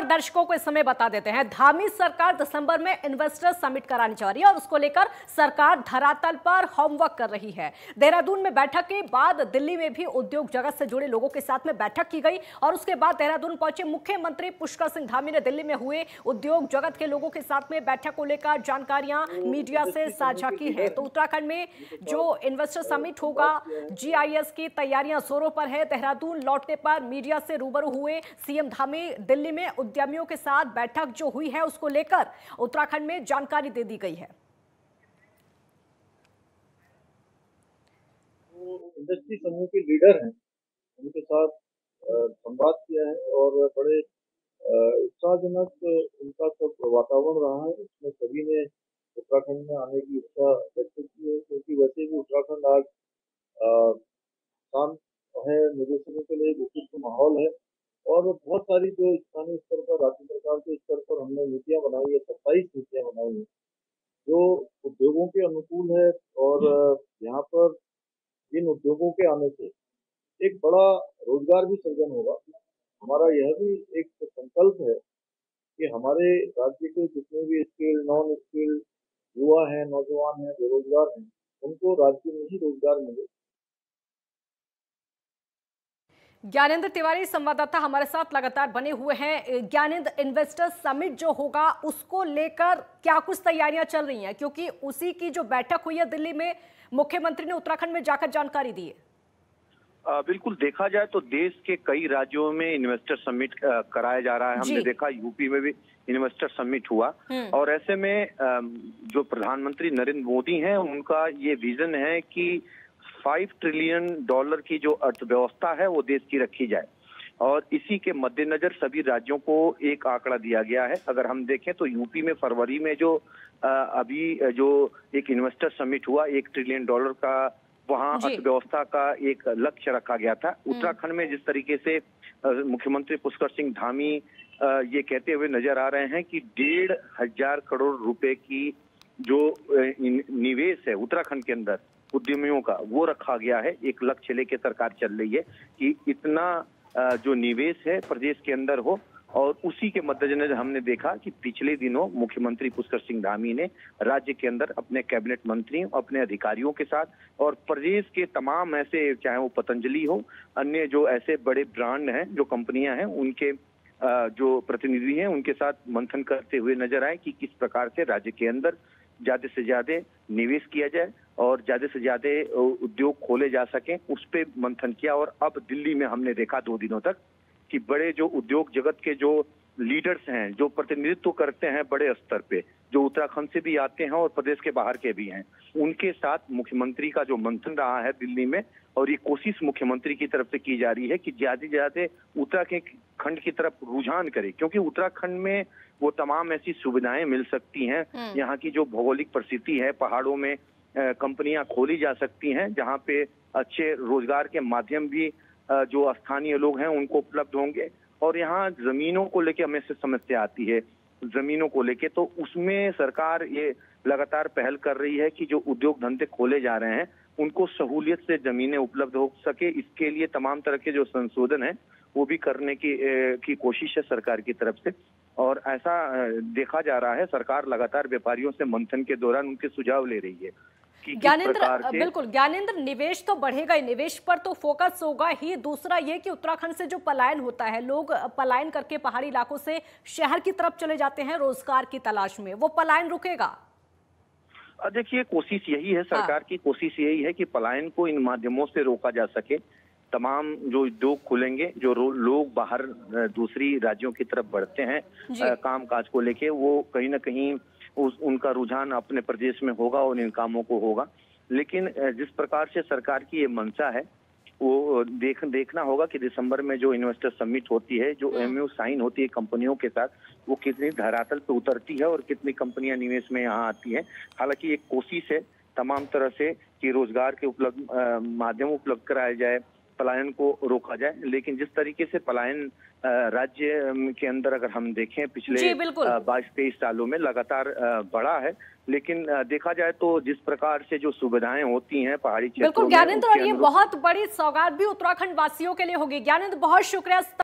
दर्शकों को इस समय बता देते हैं, धामी सरकार दिसंबर में इन्वेस्टर समिट कराने जा रही है और उसको लेकर सरकार धरातल पर होमवर्क कर रही है। देहरादून में बैठक के बाद दिल्ली में भी उद्योग जगत से जुड़े लोगों के साथ में बैठक की गई और उसके बाद देहरादून पहुंचे मुख्यमंत्री पुष्कर सिंह धामी ने दिल्ली में हुए उद्योग जगत के लोगों के साथ में बैठक को लेकर जानकारियां मीडिया से साझा की है। तो उत्तराखंड में जो इन्वेस्टर समिट होगा, GIS की तैयारियां जोरों पर है। देहरादून लौटने पर मीडिया से रूबरू हुए सीएम धामी दिल्ली में उद्यमियों के साथ बैठक जो हुई है उसको लेकर उत्तराखंड में जानकारी दे दी गई है। इंडस्ट्री समूह के लीडर हैं, उनके साथ संवाद किया है और बड़े उत्साहजनक उनका सब वातावरण रहा है। इसमें सभी ने उत्तराखंड में आने की इच्छा व्यक्त की है, क्योंकि वैसे भी उत्तराखंड आज शांत है, निवेशकों के लिए उपयुक्त माहौल है और बहुत सारी जो स्थानीय स्तर पर, राज्य सरकार के स्तर पर हमने नीतियां बनाई है, 27 नीतियां बनाई है जो उद्योगों के अनुकूल है। और यहाँ पर इन उद्योगों के आने से एक बड़ा रोजगार भी सृजन होगा। हमारा यह भी एक संकल्प है कि हमारे राज्य के जितने भी स्किल, नॉन स्किल युवा हैं, नौजवान हैं, बेरोजगार हैं, उनको राज्य में ही रोजगार मिले। ज्ञानेंद्र तिवारी संवाददाता हमारे साथ लगातार बने हुए हैं। ज्ञानेंद्र, इन्वेस्टर समिट जो होगा उसको लेकर क्या कुछ तैयारियां चल रही हैं, क्योंकि उसी की जो बैठक हुई है दिल्ली में, मुख्यमंत्री ने उत्तराखंड में जाकर जानकारी दी है। बिल्कुल, देखा जाए तो देश के कई राज्यों में इन्वेस्टर समिट कराया जा रहा है। हमने देखा यूपी में भी इन्वेस्टर समिट हुआ और ऐसे में जो प्रधानमंत्री नरेंद्र मोदी हैं उनका ये विजन है कि $5 ट्रिलियन की जो अर्थव्यवस्था है वो देश की रखी जाए और इसी के मद्देनजर सभी राज्यों को एक आंकड़ा दिया गया है। अगर हम देखें तो यूपी में फरवरी में जो अभी जो एक इन्वेस्टर समिट हुआ $1 ट्रिलियन का, वहाँ अर्थव्यवस्था का एक लक्ष्य रखा गया था। उत्तराखंड में जिस तरीके से मुख्यमंत्री पुष्कर सिंह धामी ये कहते हुए नजर आ रहे हैं कि 1,500 करोड़ रुपए की जो निवेश है उत्तराखंड के अंदर उद्यमियों का, वो रखा गया है। एक लक्ष्य लेके सरकार चल रही है कि इतना जो निवेश है प्रदेश के अंदर हो और उसी के मद्देनजर हमने देखा कि पिछले दिनों मुख्यमंत्री पुष्कर सिंह धामी ने राज्य के अंदर अपने कैबिनेट मंत्रियों, अपने अधिकारियों के साथ और प्रदेश के तमाम ऐसे, चाहे वो पतंजलि हो, अन्य जो ऐसे बड़े ब्रांड हैं, जो कंपनियां हैं, उनके जो प्रतिनिधि हैं उनके साथ मंथन करते हुए नजर आए कि किस प्रकार से राज्य के अंदर ज्यादा से ज्यादा निवेश किया जाए और ज्यादा से ज्यादा उद्योग खोले जा सकें, उस पे मंथन किया। और अब दिल्ली में हमने देखा 2 दिनों तक कि बड़े जो उद्योग जगत के जो लीडर्स हैं, जो प्रतिनिधित्व करते हैं बड़े स्तर पे, जो उत्तराखंड से भी आते हैं और प्रदेश के बाहर के भी हैं, उनके साथ मुख्यमंत्री का जो मंथन रहा है दिल्ली में। और ये कोशिश मुख्यमंत्री की तरफ से की जा रही है कि ज्यादा से ज्यादा उत्तराखंड की तरफ रुझान करे, क्योंकि उत्तराखंड में वो तमाम ऐसी सुविधाएं मिल सकती हैं। यहाँ की जो भौगोलिक परिस्थिति है, पहाड़ों में कंपनियां खोली जा सकती हैं, जहाँ पे अच्छे रोजगार के माध्यम भी जो स्थानीय लोग हैं उनको उपलब्ध होंगे। और यहाँ जमीनों को लेके हमें से समस्या आती है, जमीनों को लेके, तो उसमें सरकार ये लगातार पहल कर रही है कि जो उद्योग धंधे खोले जा रहे हैं उनको सहूलियत से जमीनें उपलब्ध हो सके। इसके लिए तमाम तरह के जो संशोधन है वो भी करने की कोशिश है सरकार की तरफ से। और ऐसा देखा जा रहा है सरकार लगातार व्यापारियों से मंथन के दौरान उनके सुझाव ले रही है। ज्ञानेंद्र, बिल्कुल ज्ञानेंद्र, निवेश तो बढ़ेगा ही, निवेश पर तो फोकस होगा ही। दूसरा ये कि उत्तराखंड से जो पलायन होता है, लोग पलायन करके पहाड़ी इलाकों से शहर की तरफ चले जाते हैं रोजगार की तलाश में, वो पलायन रुकेगा? देखिए, कोशिश यही है, सरकार की कोशिश यही है कि पलायन को इन माध्यमों से रोका जा सके। तमाम जो उद्योग खुलेंगे, जो लोग बाहर दूसरी राज्यों की तरफ बढ़ते हैं काम काज को लेके, वो कहीं ना कहीं उनका रुझान अपने प्रदेश में होगा और इन कामों को होगा। लेकिन जिस प्रकार से सरकार की ये मंशा है वो देखना होगा कि दिसंबर में जो इन्वेस्टर समिट होती है, जो MOU साइन होती है कंपनियों के साथ, वो कितनी धरातल पे उतरती है और कितनी कंपनियां निवेश में यहाँ आती हैं। हालांकि एक कोशिश है तमाम तरह से कि रोजगार के माध्यम उपलब्ध कराया जाए, पलायन को रोका जाए। लेकिन जिस तरीके से पलायन राज्य के अंदर अगर हम देखें पिछले 22-23 सालों में लगातार बढ़ा है, लेकिन देखा जाए तो जिस प्रकार से जो सुविधाएं होती हैं पहाड़ी क्षेत्रों में, बिल्कुल ज्ञानेंद्र, और ये बहुत बड़ी सौगात भी उत्तराखंड वासियों के लिए होगी। ज्ञानेंद्र, बहुत शुक्रिया।